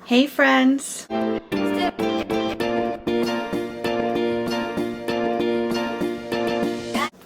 Hey friends!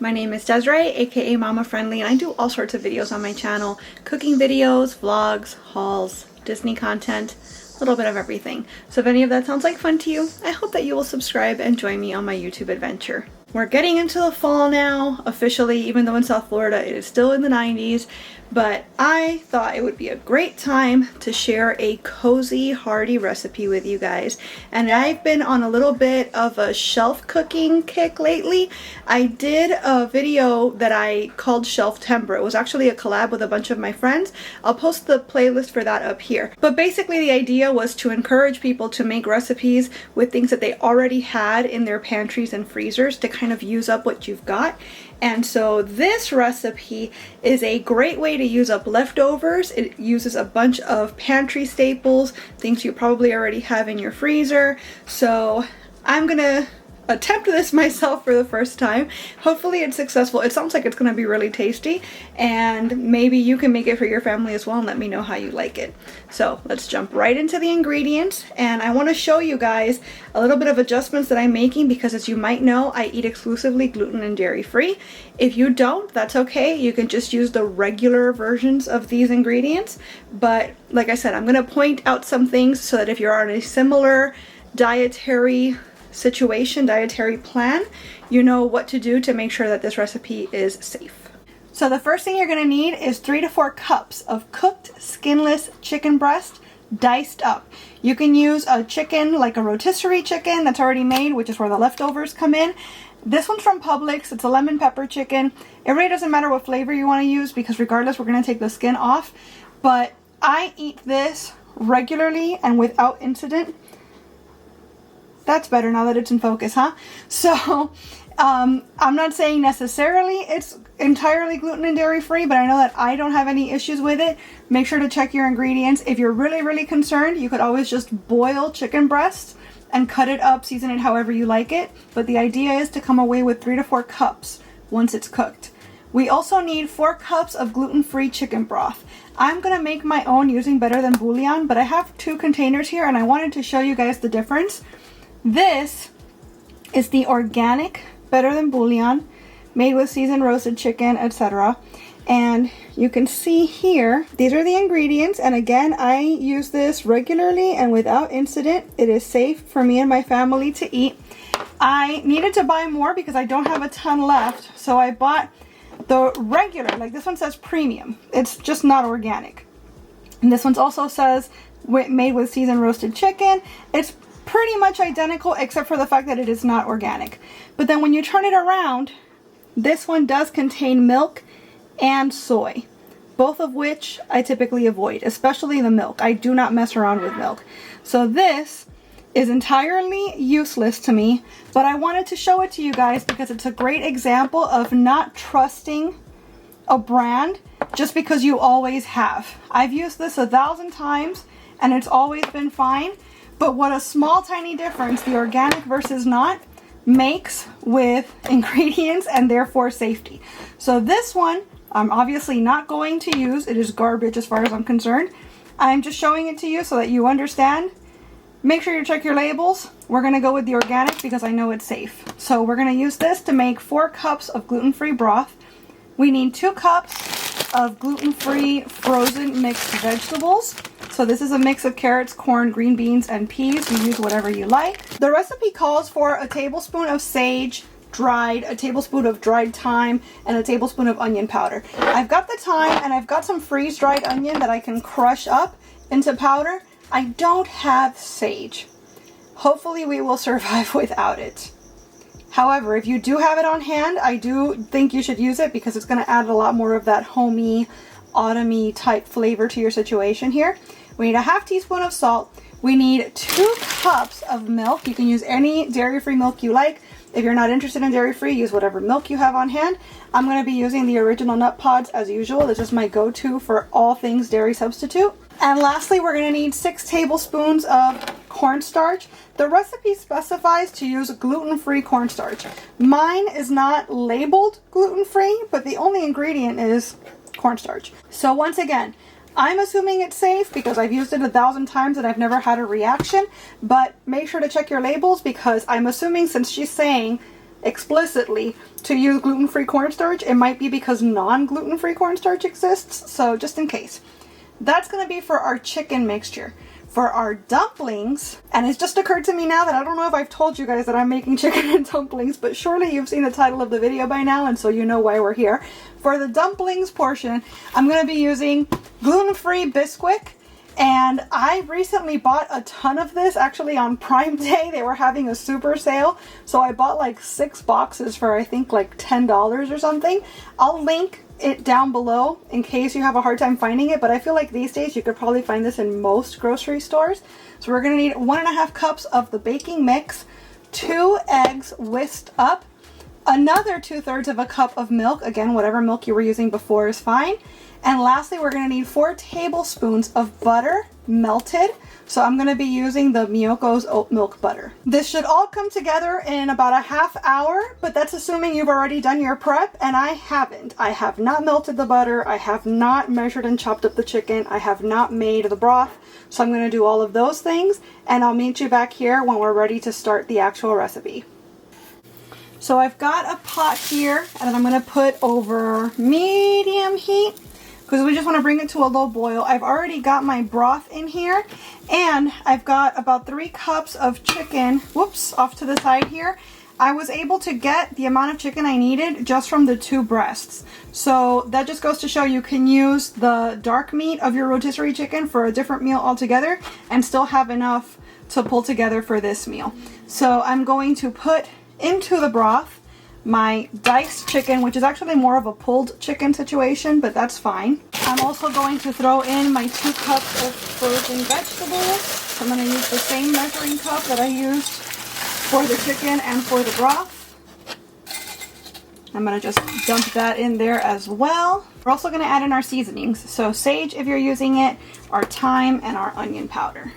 My name is Desiree, aka Mama Friendly, and I do all sorts of videos on my channel. Cooking videos, vlogs, hauls, Disney content, a little bit of everything. So if any of that sounds like fun to you, I hope that you will subscribe and join me on my YouTube adventure. We're getting into the fall now, officially, even though in South Florida it is still in the 90s, but I thought it would be a great time to share a cozy, hearty recipe with you guys. And I've been on a little bit of a shelf cooking kick lately. I did a video that I called Shelf Timber. It was actually a collab with a bunch of my friends. I'll post the playlist for that up here. But basically the idea was to encourage people to make recipes with things that they already had in their pantries and freezers to kind of use up what you've got. And so this recipe is a great way to use up leftovers. It uses a bunch of pantry staples, things you probably already have in your freezer. So I'm gonna attempt this myself for the first time. Hopefully it's successful. It sounds like it's gonna be really tasty, and maybe you can make it for your family as well and let me know how you like it. So let's jump right into the ingredients, and I want to show you guys a little bit of adjustments that I'm making because, as you might know, I eat exclusively gluten and dairy free. If you don't, that's okay. You can just use the regular versions of these ingredients, but like I said, I'm going to point out some things so that if you're on a similar dietary plan, you know what to do to make sure that this recipe is safe. So the first thing you're going to need is 3 to 4 cups of cooked skinless chicken breast, diced up. You can use a chicken like a rotisserie chicken that's already made, which is where the leftovers come in. This one's from Publix. It's a lemon pepper chicken. It really doesn't matter what flavor you want to use because regardless, we're going to take the skin off. But I eat this regularly and without incident. That's better now that it's in focus, huh? So I'm not saying necessarily it's entirely gluten and dairy free, but I know that I don't have any issues with it. Make sure to check your ingredients. If you're really concerned, you could always just boil chicken breast and cut it up, season it however you like it. But the idea is to come away with 3 to 4 cups once it's cooked. We also need 4 cups of gluten-free chicken broth. I'm gonna make my own using Better Than Bouillon, but I have 2 containers here and I wanted to show you guys the difference. This is the organic Better Than Bouillon, made with seasoned roasted chicken, etc. And you can see here, these are the ingredients. And again, I use this regularly and without incident. It is safe for me and my family to eat. I needed to buy more because I don't have a ton left. So I bought the regular, like this one says premium. It's just not organic. And this one also says made with seasoned roasted chicken. It's pretty much identical except for the fact that it is not organic. But then when you turn it around, this one does contain milk and soy, both of which I typically avoid, especially the milk. I do not mess around with milk. So this is entirely useless to me, but I wanted to show it to you guys because it's a great example of not trusting a brand just because you always have. I've used this 1,000 times and it's always been fine. But what a small tiny difference the organic versus not makes with ingredients and therefore safety. So this one I'm obviously not going to use. It is garbage as far as I'm concerned. I'm just showing it to you so that you understand. Make sure you check your labels. We're going to go with the organic because I know it's safe. So we're going to use this to make 4 cups of gluten-free broth. We need 2 cups of gluten-free frozen mixed vegetables. So this is a mix of carrots, corn, green beans, and peas. You use whatever you like. The recipe calls for a tablespoon of sage dried, a tablespoon of dried thyme, and a tablespoon of onion powder. I've got the thyme and I've got some freeze-dried onion that I can crush up into powder. I don't have sage. Hopefully we will survive without it. However, if you do have it on hand, I do think you should use it because it's going to add a lot more of that homey, autumny type flavor to your situation here. We need a half teaspoon of salt. We need 2 cups of milk. You can use any dairy-free milk you like. If you're not interested in dairy-free, use whatever milk you have on hand. I'm going to be using the original nut pods as usual. This is my go-to for all things dairy substitute. And lastly, we're going to need 6 tablespoons of cornstarch. The recipe specifies to use gluten-free cornstarch. Mine is not labeled gluten-free, but the only ingredient is cornstarch. So once again, I'm assuming it's safe because I've used it 1,000 times and I've never had a reaction, but make sure to check your labels because I'm assuming since she's saying explicitly to use gluten-free cornstarch, it might be because non-gluten-free cornstarch exists, so just in case. That's going to be for our chicken mixture. For our dumplings, and it's just occurred to me now that I don't know if I've told you guys that I'm making chicken and dumplings, but surely you've seen the title of the video by now, and so you know why we're here. For the dumplings portion, I'm going to be using gluten-free Bisquick, and I recently bought a ton of this, actually on Prime Day. They were having a super sale, so I bought like 6 boxes for I think like $10 or something. I'll link it down below in case you have a hard time finding it, but I feel like these days you could probably find this in most grocery stores. So we're going to need 1.5 cups of the baking mix, 2 eggs whisked up, another 2/3 of a cup of milk, again whatever milk you were using before is fine, and lastly we're going to need 4 tablespoons of butter melted. So I'm going to be using the Miyoko's oat milk butter. This should all come together in about a half hour, but that's assuming you've already done your prep, and I haven't. I have not melted the butter, I have not measured and chopped up the chicken, I have not made the broth, so I'm going to do all of those things, and I'll meet you back here when we're ready to start the actual recipe. So I've got a pot here, and I'm going to put over medium heat, because we just want to bring it to a low boil. I've already got my broth in here, and I've got about 3 cups of chicken, whoops, off to the side here. I was able to get the amount of chicken I needed just from the 2 breasts. So that just goes to show you can use the dark meat of your rotisserie chicken for a different meal altogether and still have enough to pull together for this meal. So I'm going to put into the broth my diced chicken, which is actually more of a pulled chicken situation, but that's fine. I'm also going to throw in my 2 cups of frozen vegetables. So I'm going to use the same measuring cup that I used for the chicken and for the broth. I'm going to just dump that in there as well. We're also going to add in our seasonings. So sage if you're using it, our thyme, and our onion powder.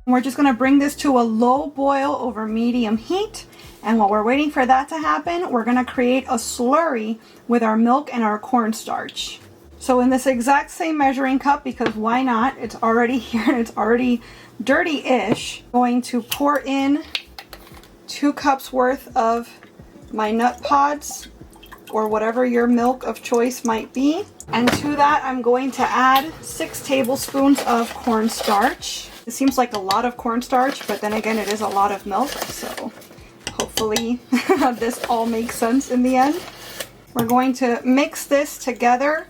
We're just going to bring this to a low boil over medium heat, and while we're waiting for that to happen, we're going to create a slurry with our milk and our cornstarch. So in this exact same measuring cup, because why not, it's already here and it's already dirty-ish, I'm going to pour in 2 cups worth of my nut pods, or whatever your milk of choice might be, and to that I'm going to add 6 tablespoons of cornstarch. It seems like a lot of cornstarch, but then again, it is a lot of milk, so hopefully this all makes sense in the end. We're going to mix this together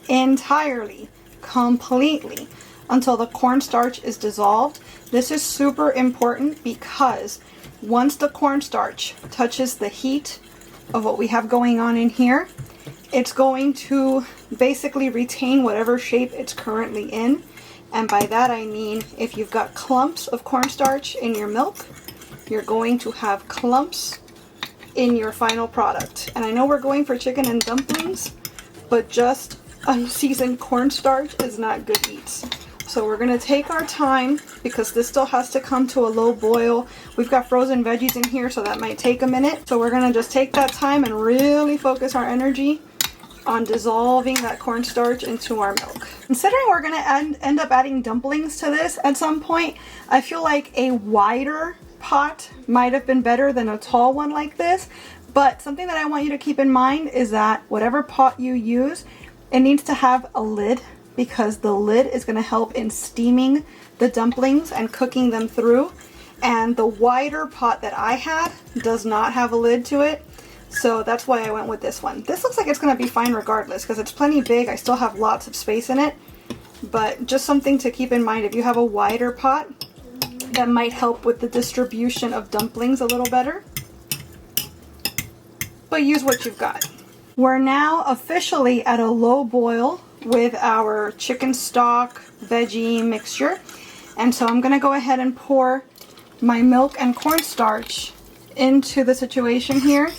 entirely, completely, until the cornstarch is dissolved. This is super important because once the cornstarch touches the heat of what we have going on in here, it's going to basically retain whatever shape it's currently in. And by that I mean if you've got clumps of cornstarch in your milk, you're going to have clumps in your final product. And I know we're going for chicken and dumplings, but just unseasoned cornstarch is not good eats. So we're going to take our time because this still has to come to a low boil. We've got frozen veggies in here, so that might take a minute. So we're going to just take that time and really focus our energy on dissolving that cornstarch into our milk. Considering we're going to end up adding dumplings to this at some point, I feel like a wider pot might have been better than a tall one like this. But something that I want you to keep in mind is that whatever pot you use, it needs to have a lid, because the lid is going to help in steaming the dumplings and cooking them through. And the wider pot that I had does not have a lid to it. So that's why I went with this one. This looks like it's going to be fine regardless because it's plenty big. I still have lots of space in it. But just something to keep in mind, if you have a wider pot, that might help with the distribution of dumplings a little better. But use what you've got. We're now officially at a low boil with our chicken stock veggie mixture. And so I'm going to go ahead and pour my milk and cornstarch into the situation here.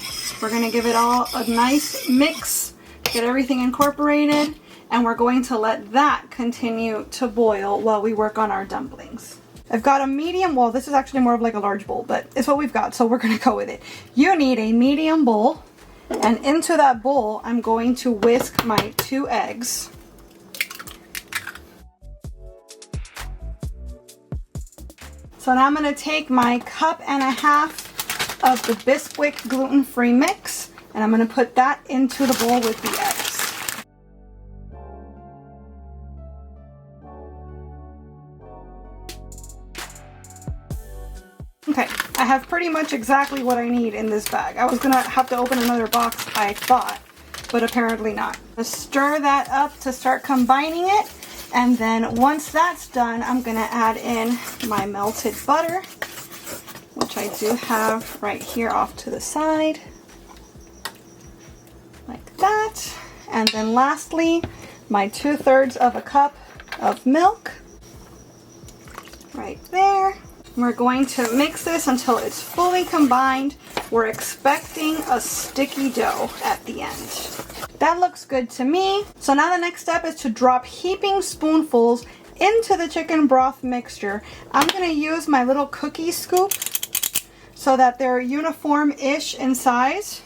We're going to give it all a nice mix, get everything incorporated, and we're going to let that continue to boil while we work on our dumplings. I've got a medium, well this is actually more of like a large bowl, but it's what we've got, so we're going to go with it. You need a medium bowl, And into that bowl, I'm going to whisk my 2 eggs. So now I'm going to take my 1.5 cups of the Bisquick gluten-free mix, and I'm going to put that into the bowl with the eggs. Okay, I have pretty much exactly what I need in this bag. I was gonna have to open another box, I thought, but apparently not. Just stir that up to start combining it, and then once that's done, I'm gonna add in my melted butter, which I do have right here off to the side, like that. And then lastly, my 2/3 of a cup of milk, right there. We're going to mix this until it's fully combined. We're expecting a sticky dough at the end. That looks good to me. So now the next step is to drop heaping spoonfuls into the chicken broth mixture. I'm gonna use my little cookie scoop so that they're uniform-ish in size.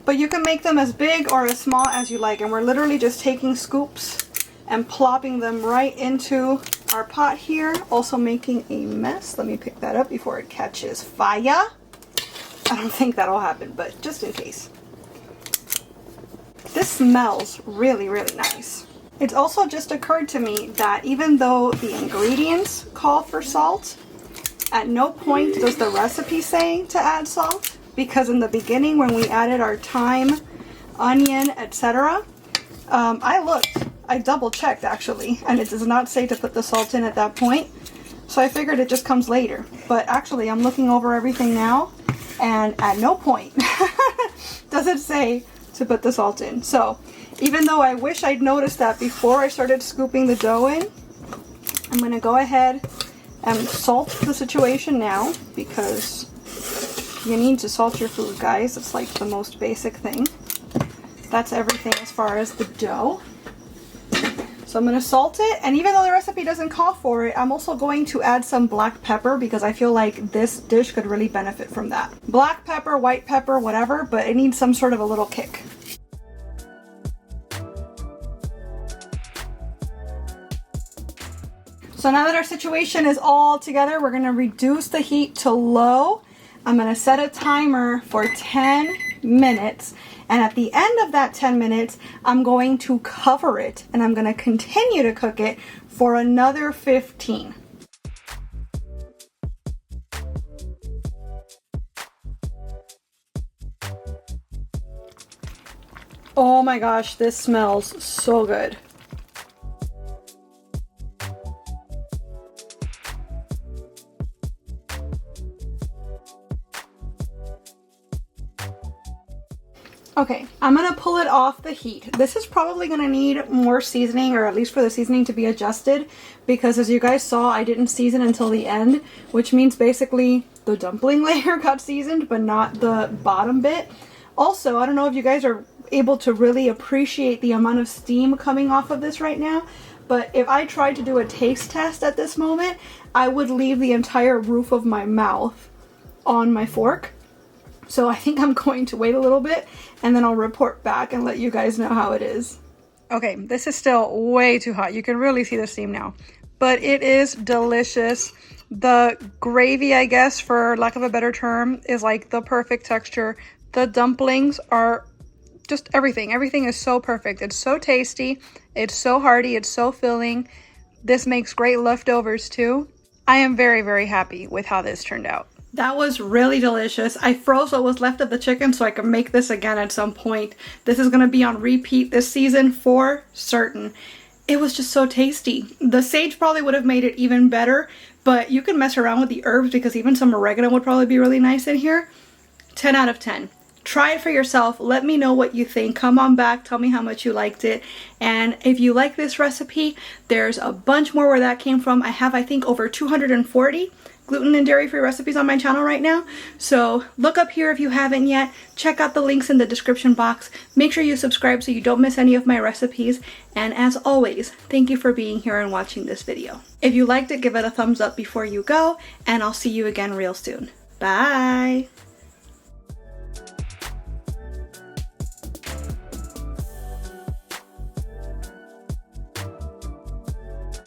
But you can make them as big or as small as you like. And we're literally just taking scoops and plopping them right into our pot here, also making a mess. Let me pick that up before it catches fire. I don't think that'll happen, but just in case. This smells really, really nice. It's also just occurred to me that even though the ingredients call for salt, at no point does the recipe say to add salt, because in the beginning when we added our thyme, onion, etc., I double checked actually, and it does not say to put the salt in at that point. So I figured it just comes later. But actually I'm looking over everything now, and at no point does it say to put the salt in. So even though I wish I'd noticed that before I started scooping the dough in, I'm gonna go ahead and salt the situation now, because you need to salt your food, guys. It's like the most basic thing. That's everything as far as the dough. So I'm going to salt it, and even though the recipe doesn't call for it, I'm also going to add some black pepper because I feel like this dish could really benefit from that. Black pepper, white pepper, whatever, but it needs some sort of a little kick. So now that our situation is all together, we're going to reduce the heat to low. I'm going to set a timer for 10 minutes. And at the end of that 10 minutes, I'm going to cover it, and I'm going to continue to cook it for another 15. Oh my gosh, this smells so good. Okay, I'm gonna pull it off the heat. This is probably gonna need more seasoning, or at least for the seasoning to be adjusted, because as you guys saw, I didn't season until the end, which means basically the dumpling layer got seasoned, but not the bottom bit. Also, I don't know if you guys are able to really appreciate the amount of steam coming off of this right now, but if I tried to do a taste test at this moment, I would leave the entire roof of my mouth on my fork. So I think I'm going to wait a little bit, and then I'll report back and let you guys know how it is. Okay, this is still way too hot. You can really see the steam now, but it is delicious. The gravy, I guess, for lack of a better term, is like the perfect texture. The dumplings are just everything. Everything is so perfect. It's so tasty. It's so hearty. It's so filling. This makes great leftovers too. I am very, very happy with how this turned out. That was really delicious. I froze what was left of the chicken so I can make this again at some point. This is going to be on repeat this season for certain. It was just so tasty. The sage probably would have made it even better, but you can mess around with the herbs because even some oregano would probably be really nice in here. 10 out of 10. Try it for yourself. Let me know what you think. Come on back. Tell me how much you liked it. And if you like this recipe, there's a bunch more where that came from. I have, I think, over 240 gluten and dairy-free recipes on my channel right now. So look up here if you haven't yet. Check out the links in the description box. Make sure you subscribe so you don't miss any of my recipes. And as always, thank you for being here and watching this video. If you liked it, give it a thumbs up before you go, and I'll see you again real soon. Bye!